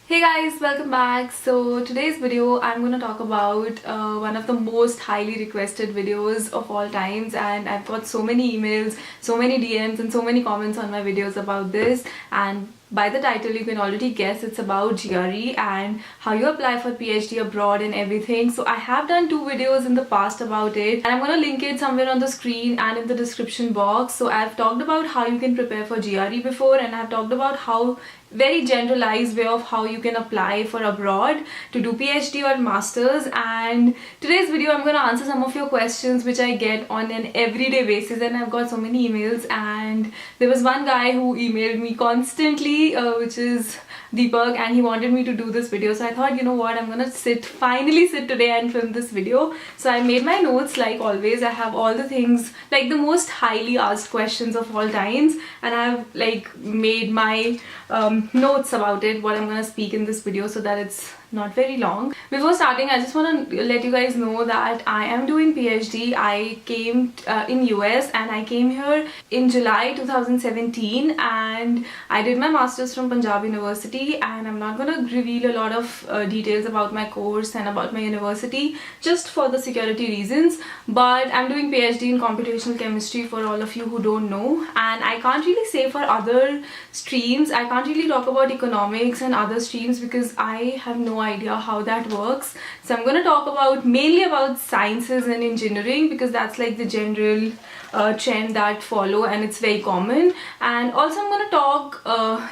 Hey guys, welcome back. So today's video I'm going to talk about one of the most highly requested videos of all times, and I've got so many emails, so many DMs and so many comments on my videos about this. And by the title you can already guess it's about GRE and how you apply for PhD abroad and everything. So I have done 2 videos in the past about it, and I'm going to link it somewhere on the screen and in the description box. So I've talked about how you can prepare for GRE before, and I've talked about how very generalized way of how you can apply for abroad to do PhD or masters. And today's video I'm going to answer some of your questions which I get on an everyday basis, and I've got so many emails. And there was one guy who emailed me constantly, which is Deepak, and he wanted me to do this video. So I thought, you know what, I'm gonna finally sit today and film this video. So I made my notes like always. I have all the things, like the most highly asked questions of all times, and I've like made my notes about it, what I'm gonna speak in this video, so that it's not very long. Before starting, I just want to let you guys know that I am doing PhD. I came in US, and I came here in July 2017, and I did my masters from Punjab University. And I'm not gonna reveal a lot of details about my course and about my university just for the security reasons, but I'm doing PhD in computational chemistry for all of you who don't know. And I can't really say for other streams, I can't really talk about economics and other streams because I have no idea how that works. So I'm going to talk about mainly about sciences and engineering because that's like the general trend that follow, and it's very common. And also I'm going to talk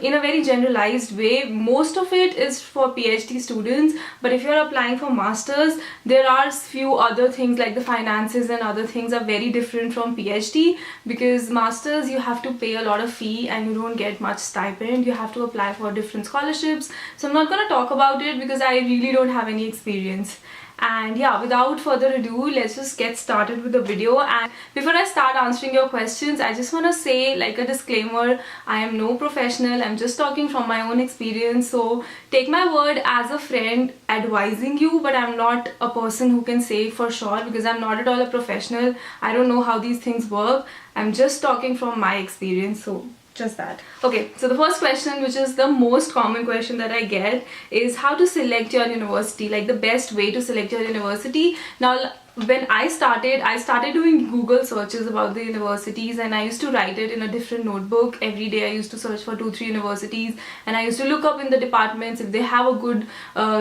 in a very generalized way. Most of it is for PhD students, but if you're applying for masters, there are few other things like the finances and other things are very different from PhD, because masters you have to pay a lot of fee and you don't get much stipend. You have to apply for different scholarships. So I'm not going to talk about it because I really don't have any experience. And yeah, without further ado, let's just get started with the video. And before I start answering your questions, I just want to say, like a disclaimer, I am no professional. I'm just talking from my own experience, so take my word as a friend advising you, but I'm not a person who can say for sure because I'm not at all a professional. I don't know how these things work. I'm just talking from my experience, so just that. Okay, so the first question, which is the most common question that I get, is how to select your university, like the best way to select your university. Now, when I started doing Google searches about the universities, and I used to write it in a different notebook. Every day I used to search for 2-3 universities, and I used to look up in the departments if they have a good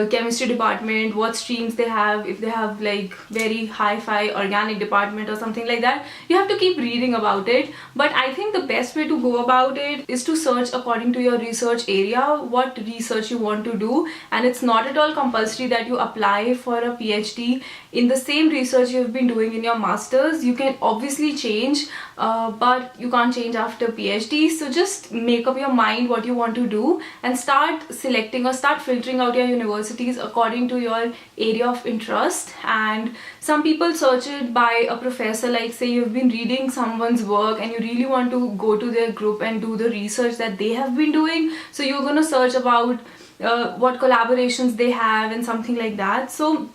chemistry department, what streams they have, if they have like very hi-fi organic department or something like that. You have to keep reading about it, but I think the best way to go about it is to search according to your research area, what research you want to do. And it's not at all compulsory that you apply for a PhD in the same research you've been doing in your masters. You can obviously change, but you can't change after PhD. So just make up your mind what you want to do and start selecting or start filtering out your universities according to your area of interest. And some people search it by a professor, like say you've been reading someone's work and you really want to go to their group and do the research that they have been doing. So you're going to search about what collaborations they have and something like that. So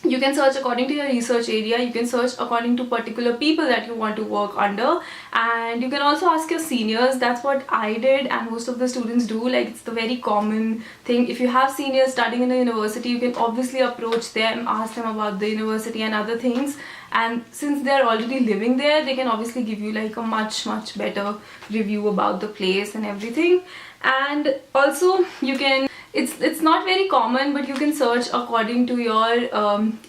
you can search according to your research area. You can search according to particular people that you want to work under, and you can also ask your seniors. That's what I did, and most of the students do. Like, it's the very common thing. If you have seniors studying in a university, you can obviously approach them, ask them about the university and other things. And since they're already living there, they can obviously give you like a much better review about the place and everything. And also you can, it's not very common, but you can search according to your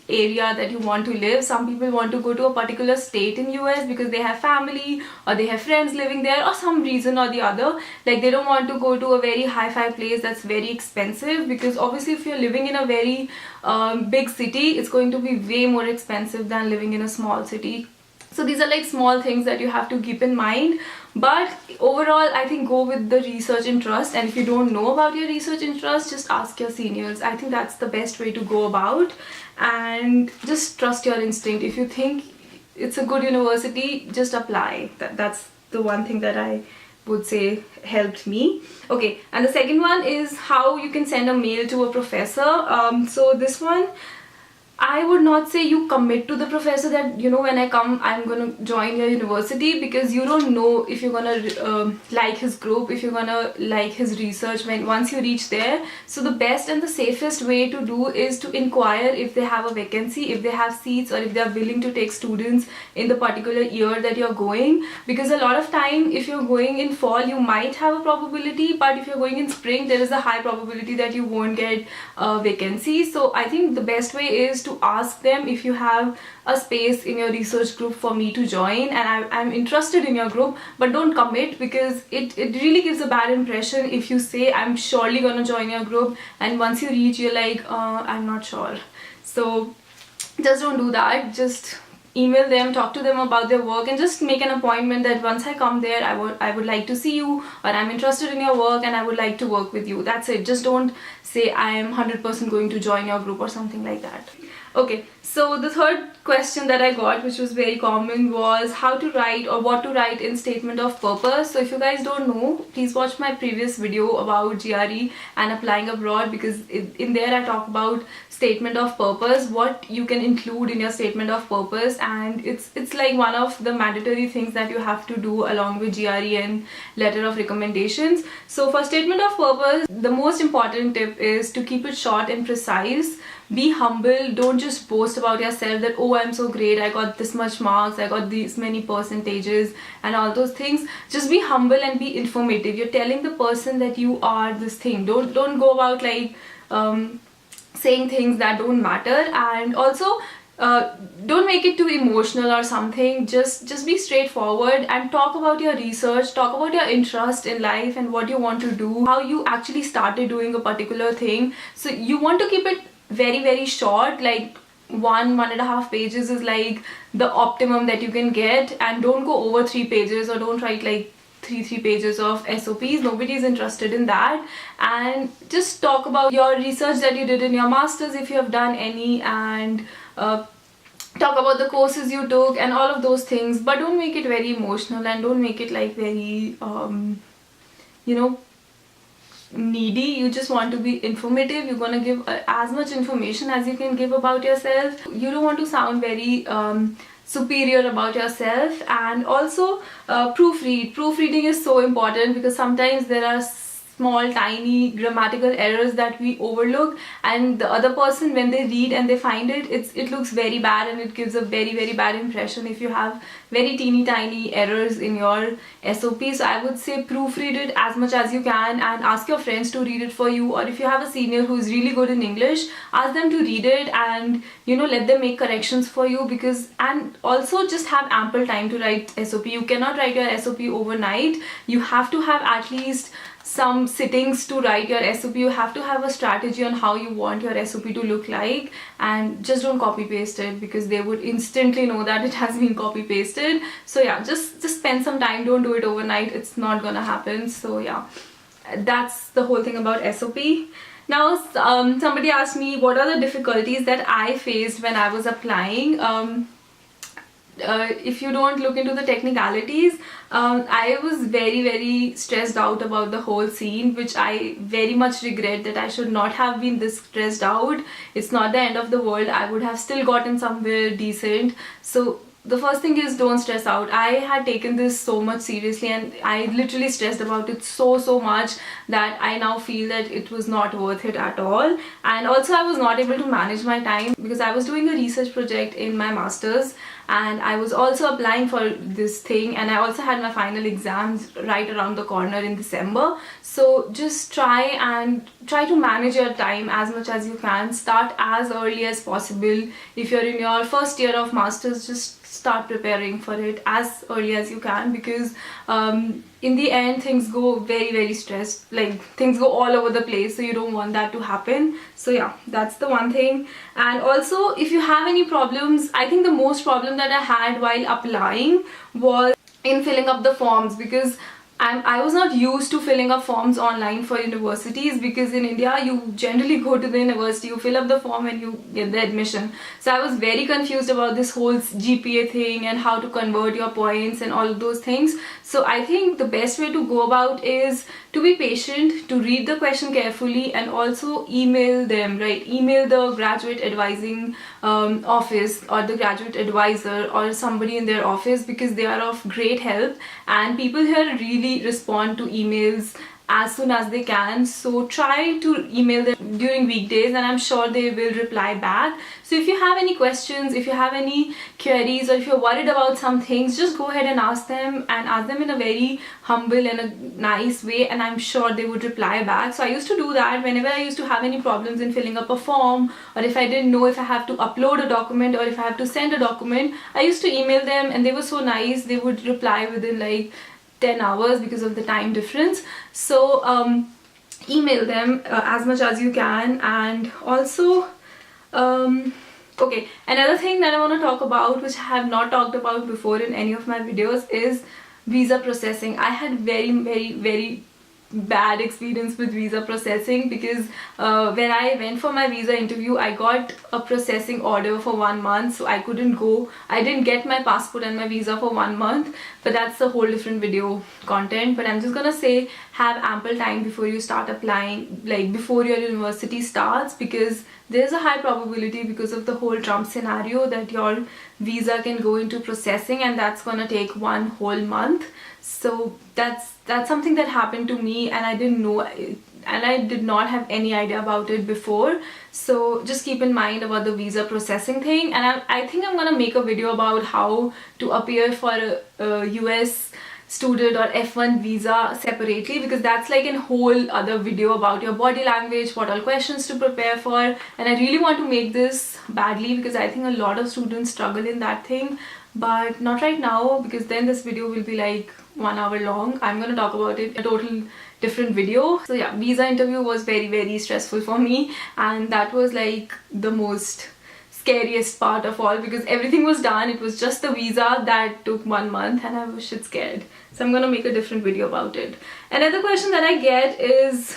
area that you want to live. Some people want to go to a particular state in US because they have family or they have friends living there, or some reason or the other. Like, they don't want to go to a very hi-fi place that's very expensive, because obviously if you're living in a very big city, it's going to be way more expensive than living in a small city. So these are like small things that you have to keep in mind. But overall, I think go with the research interest. And if you don't know about your research interest, just ask your seniors. I think that's the best way to go about. And just trust your instinct. If you think it's a good university, just apply. That's the one thing that I would say helped me. Okay, and the second one is how you can send a mail to a professor. So this one, I would not say you commit to the professor that, you know, when I come, I'm gonna join your university, because you don't know if you're gonna like his group, if you're gonna like his research when once you reach there. So the best and the safest way to do is to inquire if they have a vacancy, if they have seats, or if they are willing to take students in the particular year that you're going. Because a lot of time, if you're going in fall, you might have a probability, but if you're going in spring, there is a high probability that you won't get a vacancy. So I think the best way is to ask them if you have a space in your research group for me to join, and I'm interested in your group, but don't commit, because it really gives a bad impression if you say I'm surely gonna join your group and once you reach you're like I'm not sure. So just don't do that. Just email them, talk to them about their work, and just make an appointment that once I come there, I would like to see you, or I'm interested in your work and I would like to work with you. That's it. Just don't say I am 100% going to join your group or something like that. Okay, so the third question that I got, which was very common, was how to write or what to write in statement of purpose. So if you guys don't know, please watch my previous video about GRE and applying abroad, because in there I talk about statement of purpose, what you can include in your statement of purpose, and it's like one of the mandatory things that you have to do along with GRE and letter of recommendations. So for statement of purpose, the most important tip is to keep it short and precise. Be humble. Don't just boast about yourself that, oh, I'm so great, I got this much marks, I got these many percentages and all those things. Just be humble and be informative. You're telling the person that you are this thing. Don't go about like saying things that don't matter. And also don't make it too emotional or something. Just be straightforward and talk about your research, talk about your interest in life and what you want to do, how you actually started doing a particular thing. So you want to keep it very short, like 1.5 pages is like the optimum that you can get, and don't go over 3 pages, or don't write like three pages of SOPs. Nobody is interested in that. And just talk about your research that you did in your masters if you have done any, and talk about the courses you took and all of those things, but don't make it very emotional and don't make it like very you know, needy. You just want to be informative. You're gonna give as much information as you can give about yourself. You don't want to sound very superior about yourself. And also proofreading is so important, because sometimes there are small tiny grammatical errors that we overlook, and the other person, when they read and they find it looks very bad, and it gives a very bad impression if you have very teeny tiny errors in your SOP. So I would say proofread it as much as you can, and ask your friends to read it for you, or if you have a senior who is really good in English, ask them to read it, and you know, let them make corrections for you. Because, and also just have ample time to write SOP. You cannot write your SOP overnight. You have to have at least some sittings to write your SOP. You have to have a strategy on how you want your SOP to look like, and just don't copy paste it, because they would instantly know that it has been copy pasted. So yeah, just spend some time. Don't do it overnight. It's not gonna happen. So yeah, that's the whole thing about SOP. Now somebody asked me what are the difficulties that I faced when I was applying. If you don't look into the technicalities, I was very stressed out about the whole scene, which I very much regret that I should not have been this stressed out. It's not the end of the world. I would have still gotten somewhere decent. So the first thing is, don't stress out. I had taken this so much seriously, and I literally stressed about it so much that I now feel that it was not worth it at all. And also I was not able to manage my time, because I was doing a research project in my masters, and I was also applying for this thing, and I also had my final exams right around the corner in December. So just try to manage your time as much as you can. Start as early as possible. If you're in your first year of masters, just start preparing for it as early as you can, because in the end things go very stressed, like things go all over the place, so you don't want that to happen. So yeah, that's the one thing. And also, if you have any problems, I think the most problem that I had while applying was in filling up the forms, because I was not used to filling up forms online for universities, because in India you generally go to the university, you fill up the form and you get the admission. So I was very confused about this whole GPA thing and how to convert your points and all of those things. So I think the best way to go about is to be patient, to read the question carefully, and also email them, right? Email the graduate advising office or the graduate advisor or somebody in their office, because they are of great help, and people here really respond to emails as soon as they can. So try to email them during weekdays, and I'm sure they will reply back. So if you have any questions, if you have any queries, or if you're worried about some things, just go ahead and ask them, and ask them in a very humble and a nice way, and I'm sure they would reply back. So I used to do that whenever I used to have any problems in filling up a form, or if I didn't know if I have to upload a document or if I have to send a document, I used to email them, and they were so nice. They would reply within like 10 hours because of the time difference. So email them as much as you can. And also okay, another thing that I want to talk about, which I have not talked about before in any of my videos, is visa processing. I had very bad experience with visa processing, because when I went for my visa interview, I got a processing order for 1 month, so I couldn't go. I didn't get my passport and my visa for 1 month, but that's a whole different video content. But I'm just gonna say, have ample time before you start applying, like before your university starts, because there's a high probability, because of the whole Trump scenario, that your visa can go into processing, and that's gonna take 1 whole month. So that's something that happened to me, and I didn't know, and I did not have any idea about it before. So just keep in mind about the visa processing thing. And I think I'm gonna make a video about how to appear for a US student or F1 visa separately, because that's like a whole other video about your body language, what all questions to prepare for. And I really want to make this badly, because I think a lot of students struggle in that thing, but not right now, because then this video will be like 1 hour long. I'm gonna talk about it in a total different video. So yeah, visa interview was very stressful for me, and that was like the most scariest part of all, because everything was done. It was just the visa that took 1 month, and I was shit scared. So I'm gonna make a different video about it. Another question that I get is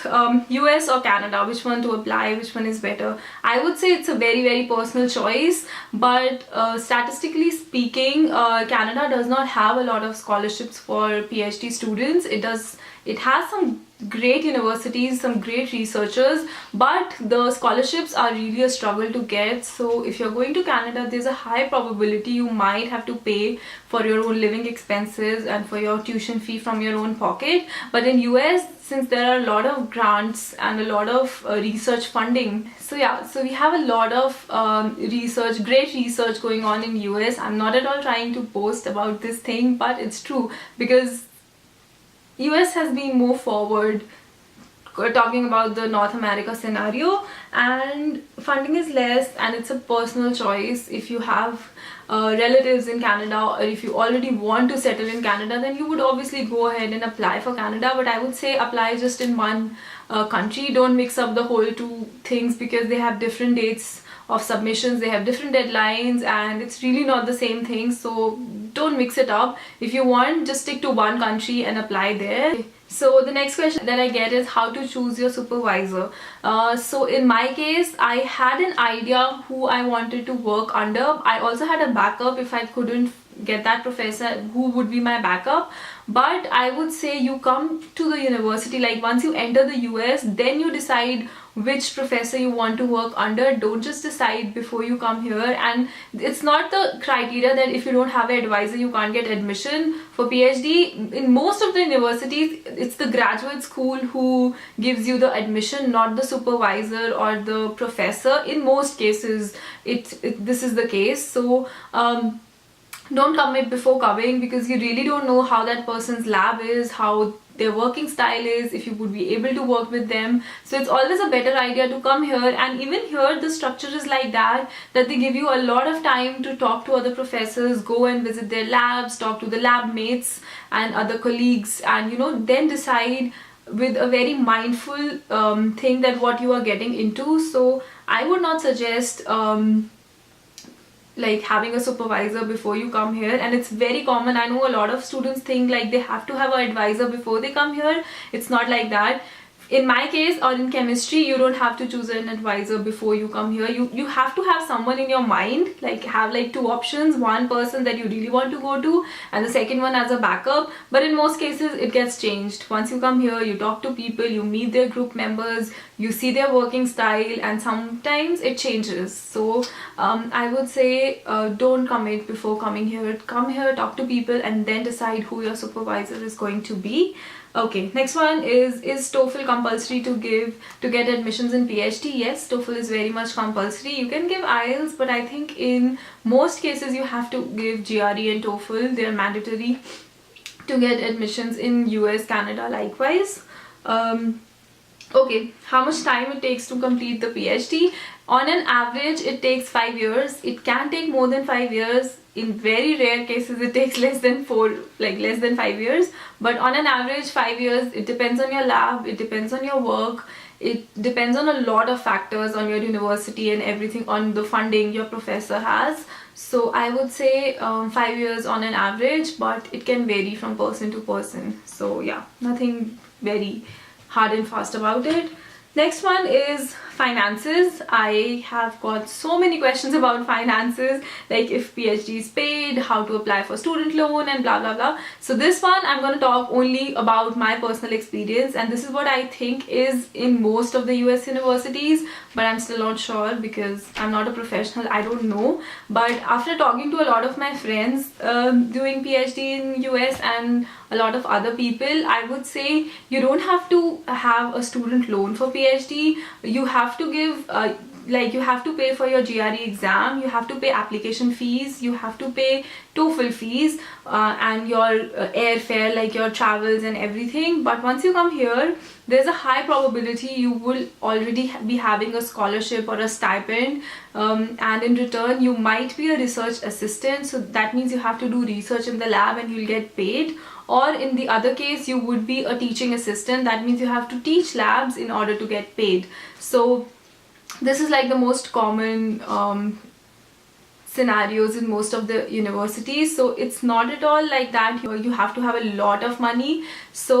US or Canada, which one to apply, which one is better. I would say it's a very personal choice, but statistically speaking, Canada does not have a lot of scholarships for PhD students. It has some great universities, some great researchers, but the scholarships are really a struggle to get. So if you're going to Canada, there's a high probability you might have to pay for your own living expenses and for your tuition fee from your own pocket. But in US, since there are a lot of grants and a lot of research funding, so yeah, so we have a lot of great research going on in US. I'm not at all trying to boast about this thing, but it's true, because US has been more forward talking about the North America scenario, and funding is less, and it's a personal choice. If you have relatives in Canada, or if you already want to settle in Canada, then you would obviously go ahead and apply for Canada. But I would say apply just in one country. Don't mix up the whole two things, because they have different dates of submissions, they have different deadlines, and it's really not the same thing. So don't mix it up. If you want, just stick to one country and apply there. So the next question that I get is how to choose your supervisor. So in my case, I had an idea who I wanted to work under. I also had a backup if I couldn't get that professor, who would be my backup. But I would say you come to the university, like once you enter the US, then you decide which professor you want to work under. Don't just decide before you come here. And it's not the criteria that if you don't have an advisor you can't get admission for PhD. In most of the universities, it's the graduate school who gives you the admission, not the supervisor or the professor. In most cases this is the case. So don't commit before coming, because you really don't know how that person's lab is, how their working style is, if you would be able to work with them. So it's always a better idea to come here. And even here the structure is like that they give you a lot of time to talk to other professors, go and visit their labs, talk to the lab mates and other colleagues, and then decide with a very mindful thing that what you are getting into. So I would not suggest like having a supervisor before you come here. And it's very common. I know a lot of students think like they have to have an advisor before they come here. It's not like that. in my case, or in chemistry, you don't have to choose an advisor before you come here. You have to have someone in your mind, like have like two options, one person that you really want to go to and the second one as a backup. But in most cases it gets changed. Once you come here, you talk to people, you meet their group members, you see their working style, and sometimes it changes. So I would say don't commit before coming here. Come here, talk to people, and then decide who your supervisor is going to be. Okay, next one is TOEFL compulsory to get admissions in PhD? Yes, TOEFL is very much compulsory. You can give IELTS, but I think in most cases you have to give GRE and TOEFL. They are mandatory to get admissions in US, Canada likewise. Okay, how much time it takes to complete the PhD? On an average, it takes 5 years. It can take more than 5 years. In very rare cases, it takes less than 5 years. But on an average, 5 years. It depends on your lab, it depends on your work, it depends on a lot of factors, on your university and everything, on the funding your professor has. So I would say 5 years on an average, but it can vary from person to person. So yeah, nothing very hard and fast about it. Next one is finances. I have got so many questions about finances, like if PhD is paid, how to apply for student loan, and blah blah blah. So this one I'm going to talk only about my personal experience, and this is what I think is in most of the US universities, but I'm still not sure because I'm not a professional. I don't know. But after talking to a lot of my friends doing PhD in US and a lot of other people, I would say you don't have to have a student loan for PhD. You have to give you have to pay for your GRE exam, you have to pay application fees, you have to pay TOEFL fees and your airfare, like your travels and everything. But once you come here, there's a high probability you will already be having a scholarship or a stipend, and in return you might be a research assistant, so that means you have to do research in the lab and you'll get paid. Or in the other case, you would be a teaching assistant. That means you have to teach labs in order to get paid. So this is like the most common scenarios in most of the universities. So it's not at all like that you have to have a lot of money. So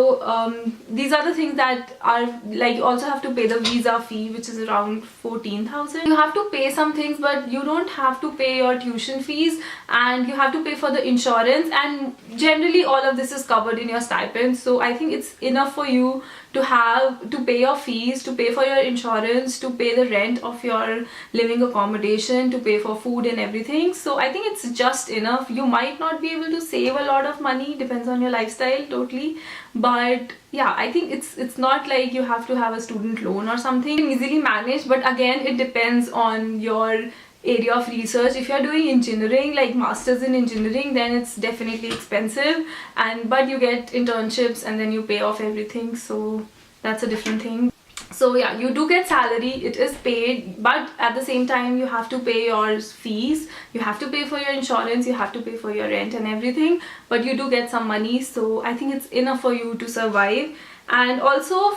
these are the things that are like, you also have to pay the visa fee, which is around 14,000. You have to pay some things, but you don't have to pay your tuition fees, and you have to pay for the insurance, and generally all of this is covered in your stipend. So I think it's enough for you to pay your fees, to pay for your insurance, to pay the rent of your living accommodation, to pay for food and everything. So I think it's just enough. You might not be able to save a lot of money, depends on your lifestyle totally, but yeah, I think it's not like you have to have a student loan or something. You can easily manage, but again it depends on your area of research. If you're doing engineering, like masters in engineering, then it's definitely expensive, but you get internships and then you pay off everything, so that's a different thing. So yeah, you do get salary, it is paid, but at the same time you have to pay your fees, you have to pay for your insurance, you have to pay for your rent and everything, but you do get some money. So I think it's enough for you to survive. And also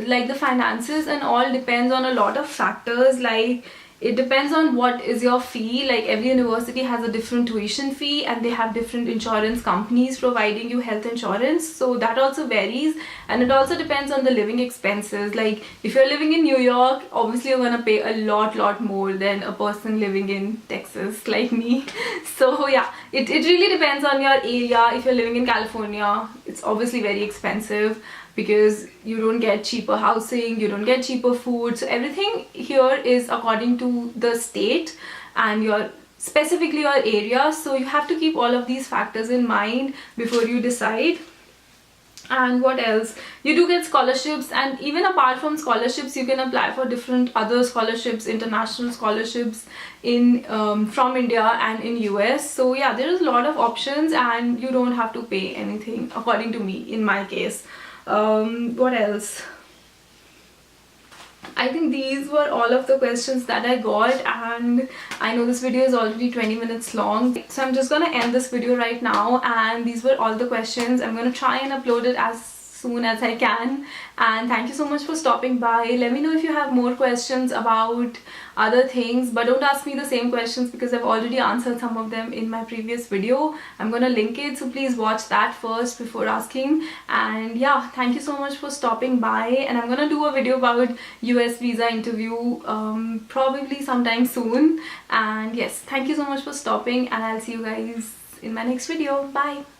like the finances and all depends on a lot of factors. Like it depends on what is your fee. Like every university has a different tuition fee, and they have different insurance companies providing you health insurance, so that also varies. And it also depends on the living expenses. Like if you're living in New York, obviously you're gonna pay a lot more than a person living in Texas like me. So yeah, it really depends on your area. If you're living in California, it's obviously very expensive because you don't get cheaper housing, you don't get cheaper food. So everything here is according to the state and specifically your area. So you have to keep all of these factors in mind before you decide. And what else? You do get scholarships, and even apart from scholarships, you can apply for different other scholarships, international scholarships from India and in US. So yeah, there is a lot of options, and you don't have to pay anything, according to me, in my case. What else? I think these were all of the questions that I got, and I know this video is already 20 minutes long, so I'm just gonna end this video right now. And these were all the questions. I'm gonna try and upload it as soon as I can. And thank you so much for stopping by. Let me know if you have more questions about other things, but don't ask me the same questions because I've already answered some of them in my previous video. I'm gonna link it, so please watch that first before asking. And yeah, thank you so much for stopping by, and I'm gonna do a video about US visa interview probably sometime soon. And yes, thank you so much for stopping, and I'll see you guys in my next video. Bye.